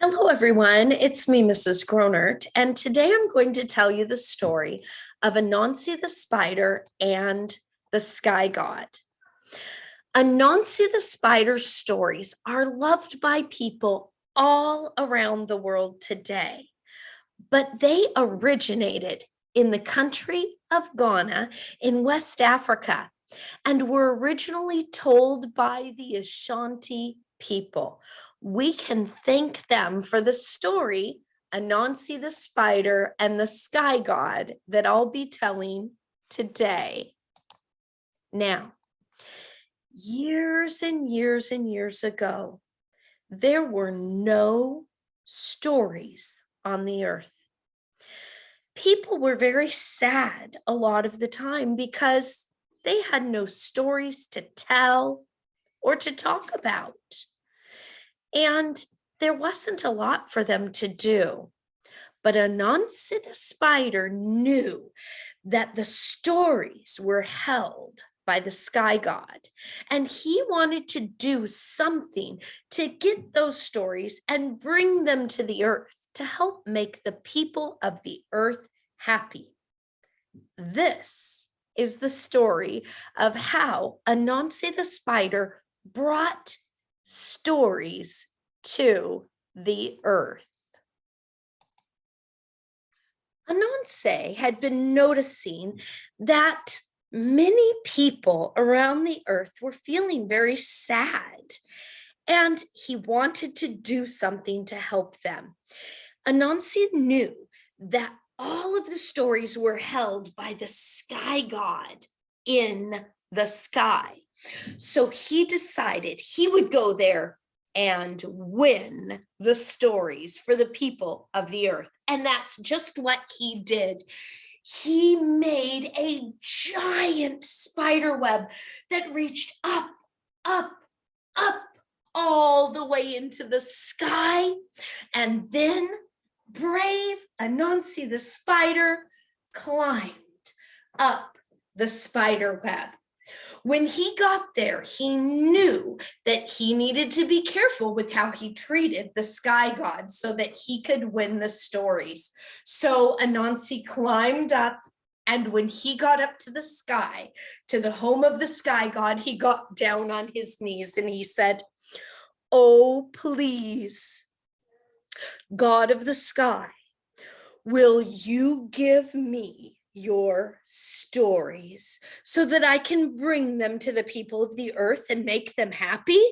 Hello, everyone. It's me, Mrs. Gronnert, and today I'm going to tell you the story of Anansi the Spider and the Sky God. Anansi the Spider's stories are loved by people all around the world today, but they originated in the country of Ghana in West Africa and were originally told by the Ashanti people. We can thank them for the story, Anansi the Spider and the Sky God, that I'll be telling today. Now, years and years and years ago, there were no stories on the earth. People were very sad a lot of the time because they had no stories to tell or to talk about. And there wasn't a lot for them to do. But Anansi the Spider knew that the stories were held by the Sky God, and he wanted to do something to get those stories and bring them to the earth to help make the people of the earth happy. This is the story of how Anansi the Spider brought stories to the earth. Anansi had been noticing that many people around the earth were feeling very sad, and he wanted to do something to help them. Anansi knew that all of the stories were held by the Sky God in the sky. So he decided he would go there and win the stories for the people of the earth. And that's just what he did. He made a giant spider web that reached up, up, up, all the way into the sky. And then brave Anansi the Spider climbed up the spider web. When he got there, he knew that he needed to be careful with how he treated the Sky God so that he could win the stories. So Anansi climbed up, and when he got up to the sky, to the home of the Sky God, he got down on his knees and he said, "Oh, please, God of the sky, will you give me your stories so that I can bring them to the people of the earth and make them happy?"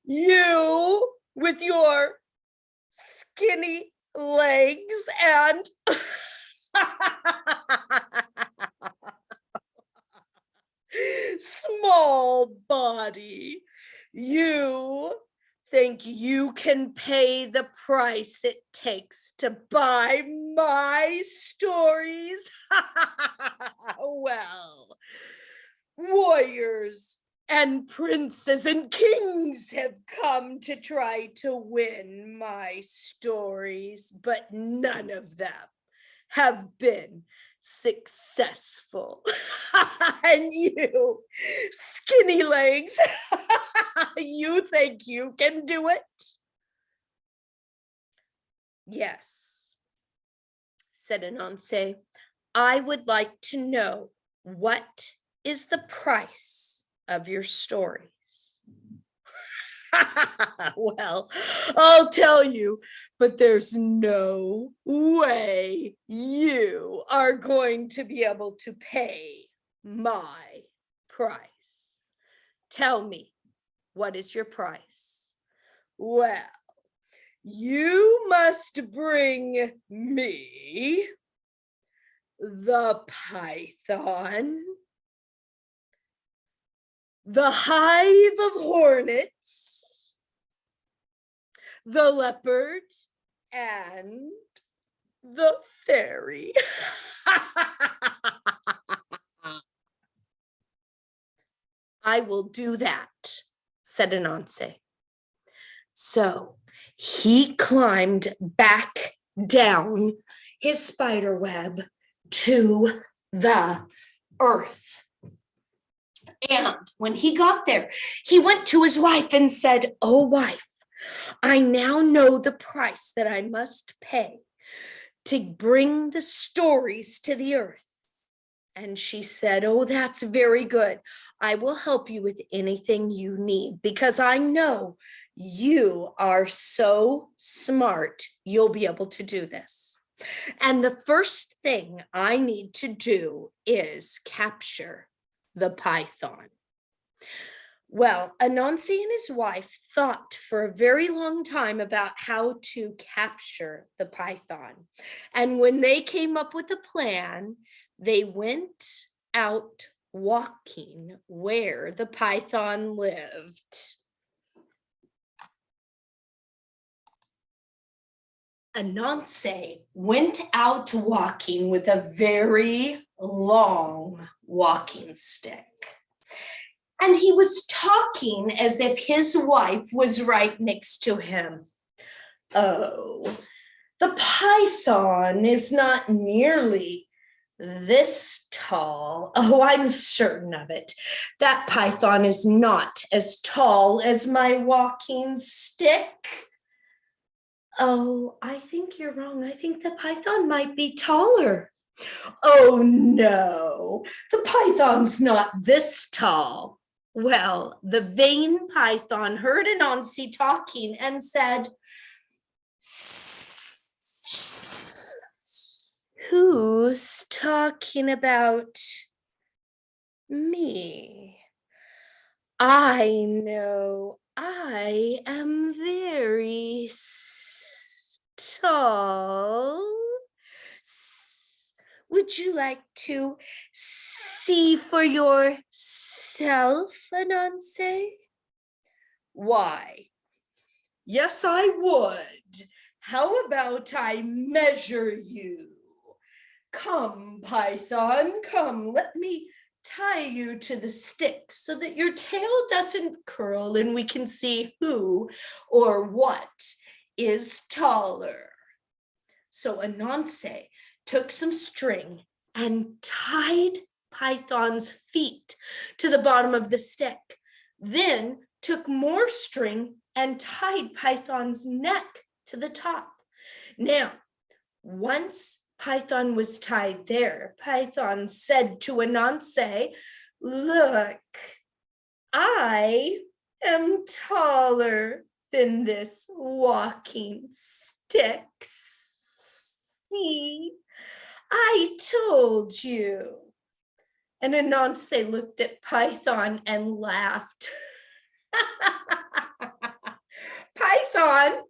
You with your skinny legs and small body, you think you can pay the price it takes to buy my stories? Well, warriors and princes and kings have come to try to win my stories, but none of them have been successful. And you, skinny legs, you think you can do it? Yes, said Anansi. I would like to know, what is the price of your stories? Well, I'll tell you, but there's no way you are going to be able to pay my price. Tell me, what is your price? Well, you must bring me the python, the hive of hornets, the leopard, and the fairy. I will do that, said Anansi. So he climbed back down his spider web to the earth. And when he got there, he went to his wife and said, "Oh, wife, I now know the price that I must pay to bring the stories to the earth." And she said, "Oh, that's very good. I will help you with anything you need because I know you are so smart. You'll be able to do this. And the first thing I need to do is capture the python." Well, Anansi and his wife thought for a very long time about how to capture the python. And when they came up with a plan, they went out walking where the python lived. Anansi went out walking with a very long walking stick. And he was talking as if his wife was right next to him. "Oh, the python is not nearly this tall. Oh, I'm certain of it. That python is not as tall as my walking stick." "Oh, I think you're wrong. I think the python might be taller." "Oh, no, the python's not this tall." Well, the vain python heard Anansi talking and said, "Who's talking about me? I know I am very tall. Would you like to see for yourself, Anansi?" "Why, yes, I would. How about I measure you? Come, python, come, let me tie you to the stick so that your tail doesn't curl and we can see who or what is taller." So Anansi took some string and tied Python's feet to the bottom of the stick, then took more string and tied Python's neck to the top. Now, once Python was tied there, Python said to Anansi, "Look, I am taller than this walking stick. See, I told you." And Anansi looked at Python and laughed. "Python,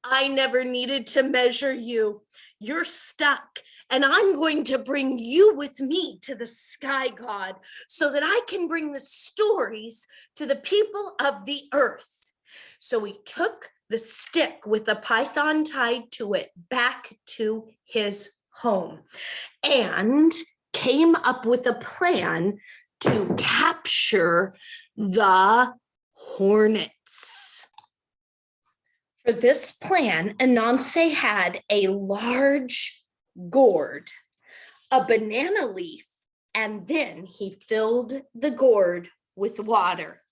I never needed to measure you. You're stuck, and I'm going to bring you with me to the sky god so that I can bring the stories to the people of the earth." So he took the stick with the python tied to it back to his home and came up with a plan to capture the hornets. For this plan, Anansi had a large gourd, a banana leaf, and then he filled the gourd with water.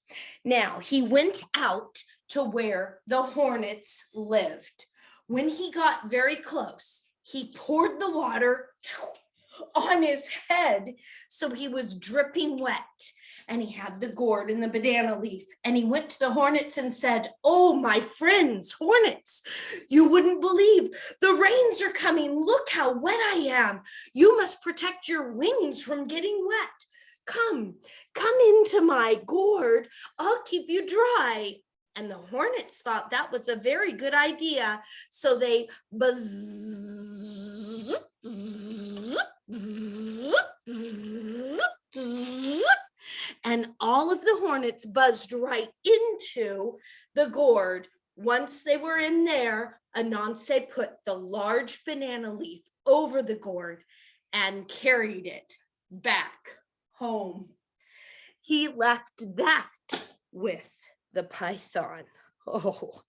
Now, he went out to where the hornets lived. When he got very close, he poured the water on his head so he was dripping wet. And he had the gourd and the banana leaf. And he went to the hornets and said, "Oh, my friends, hornets, you wouldn't believe the rains are coming. Look how wet I am. You must protect your wings from getting wet. Come into my gourd. I'll keep you dry." And the hornets thought that was a very good idea. So they buzz, and all of the hornets buzzed right into the gourd. Once they were in there, Anansi put the large banana leaf over the gourd and carried it back home. He left that with the python. Oh,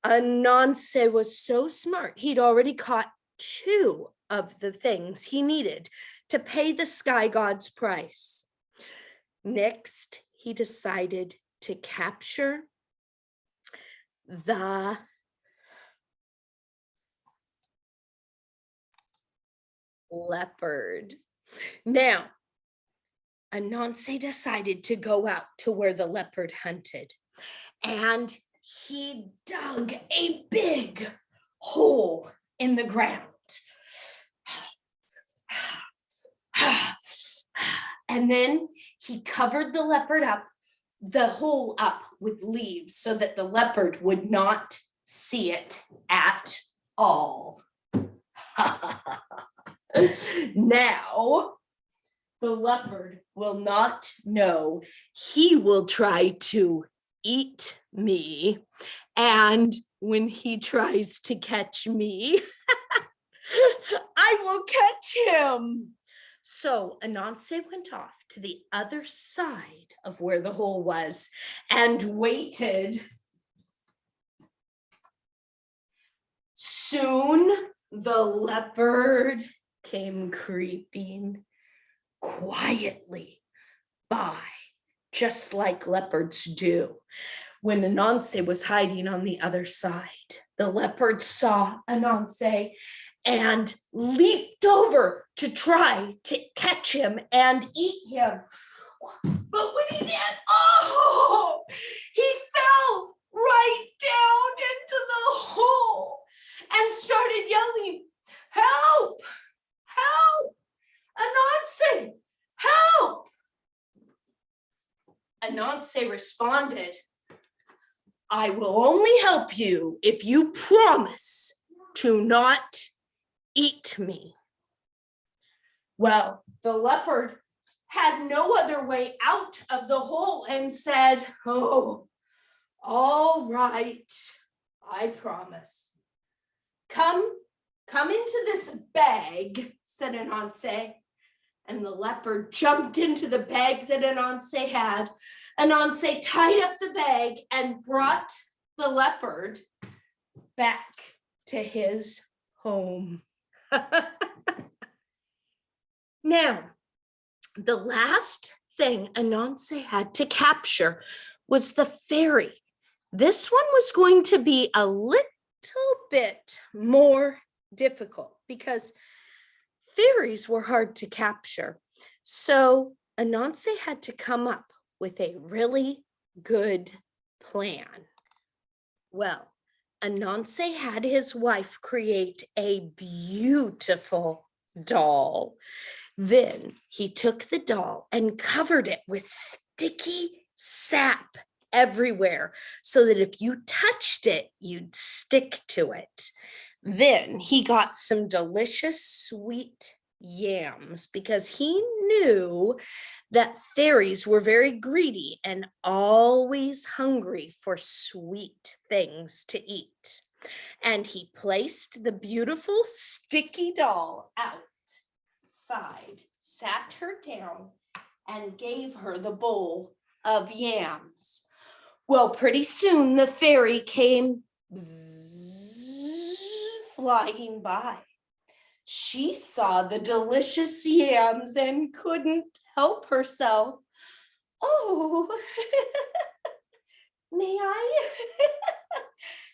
Anansi was so smart. He'd already caught 2 of the things he needed to pay the sky god's price. Next, he decided to capture the leopard. Now, Anansi decided to go out to where the leopard hunted, and he dug a big hole in the ground. And then he covered the leopard up, the hole up with leaves so that the leopard would not see it at all. Now, the leopard will not know. He will try to eat me. And when he tries to catch me, I will catch him. So Anansi went off to the other side of where the hole was and waited. Soon the leopard came creeping quietly by, just like leopards do. When Anansi was hiding on the other side, the leopard saw Anansi and leaped over to try to catch him and eat him. But when he did, he fell right down into the hole and started yelling, "Help! Help! Anansi, help!" Anansi responded, "I will only help you if you promise to not eat me." Well, the leopard had no other way out of the hole and said, "Oh, all right, I promise. Come into this bag," said Anansi. And the leopard jumped into the bag that Anansi had. Anansi tied up the bag and brought the leopard back to his home. Now, the last thing Anansi had to capture was the fairy. This one was going to be a little bit more difficult because fairies were hard to capture. So Anansi had to come up with a really good plan. Well, Anansi had his wife create a beautiful doll. Then he took the doll and covered it with sticky sap everywhere so that if you touched it, you'd stick to it. Then he got some delicious sweet yams because he knew that fairies were very greedy and always hungry for sweet things to eat. And he placed the beautiful sticky doll outside, sat her down, and gave her the bowl of yams. Well, pretty soon the fairy came flying by. She saw the delicious yams and couldn't help herself. "Oh, may I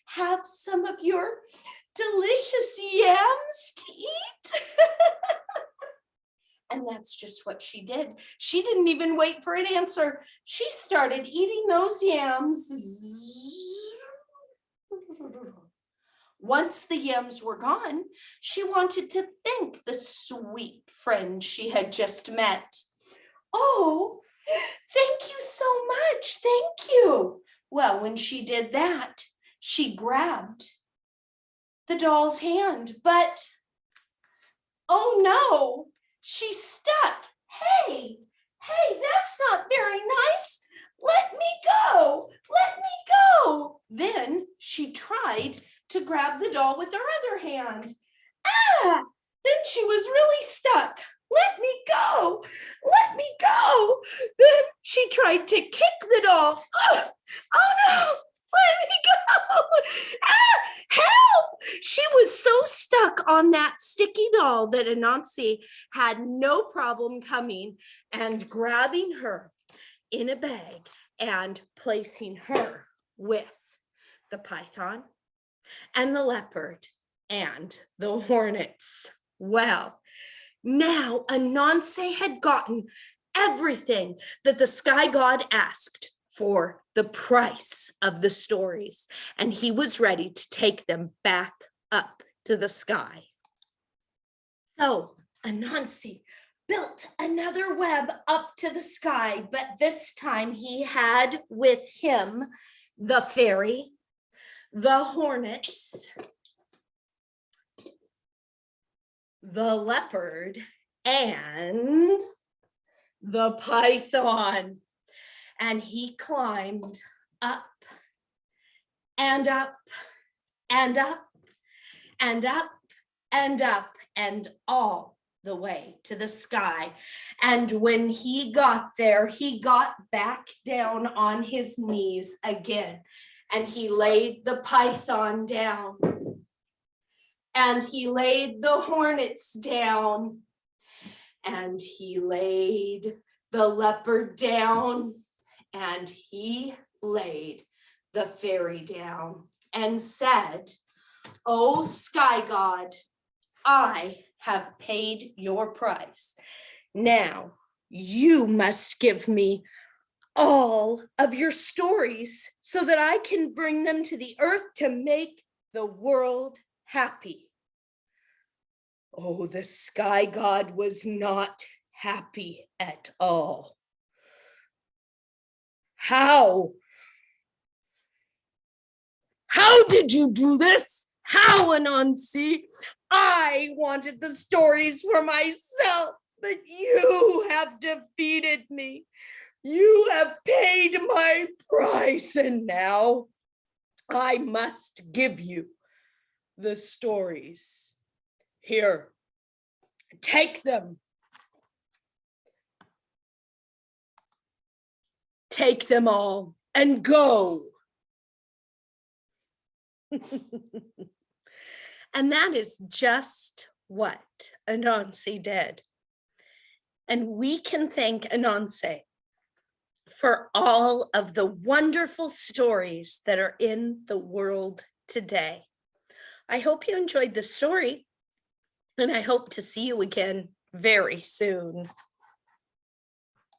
have some of your delicious yams to eat?" And that's just what she did. She didn't even wait for an answer. She started eating those yams. Once the yams were gone, she wanted to thank the sweet friend she had just met. "Oh, thank you so much. Thank you." Well, when she did that, she grabbed the doll's hand, but oh no, she's stuck. Hey, that's not very nice. Let me go. Let me go. Then she tried to grab the doll with her other hand. Then she was really stuck. Let me go. Let me go. Then she tried to kick the doll. Oh no. Let me go. Ah, help. She was so stuck on that sticky doll that Anansi had no problem coming and grabbing her in a bag and placing her with the python and the leopard and the hornets. Well, now Anansi had gotten everything that the sky god asked for the price of the stories, and he was ready to take them back up to the sky. So Anansi built another web up to the sky, but this time he had with him the fairy, the hornets, the leopard, and the python. And he climbed up and up and up and up and up and all the way to the sky. And when he got there, he got back down on his knees again, and he laid the python down, and he laid the hornets down, and he laid the leopard down, and he laid the fairy down and said, "Oh, sky god, I have paid your price. Now you must give me all of your stories so that I can bring them to the earth to make the world happy." Oh, the sky god was not happy at all. How did you do this? How, Anansi? I wanted the stories for myself, but you have defeated me. You have paid my price, and now I must give you the stories. Here, take them. Take them all and go. And that is just what Anansi did. And we can thank Anansi for all of the wonderful stories that are in the world today. I hope you enjoyed the story, and I hope to see you again very soon.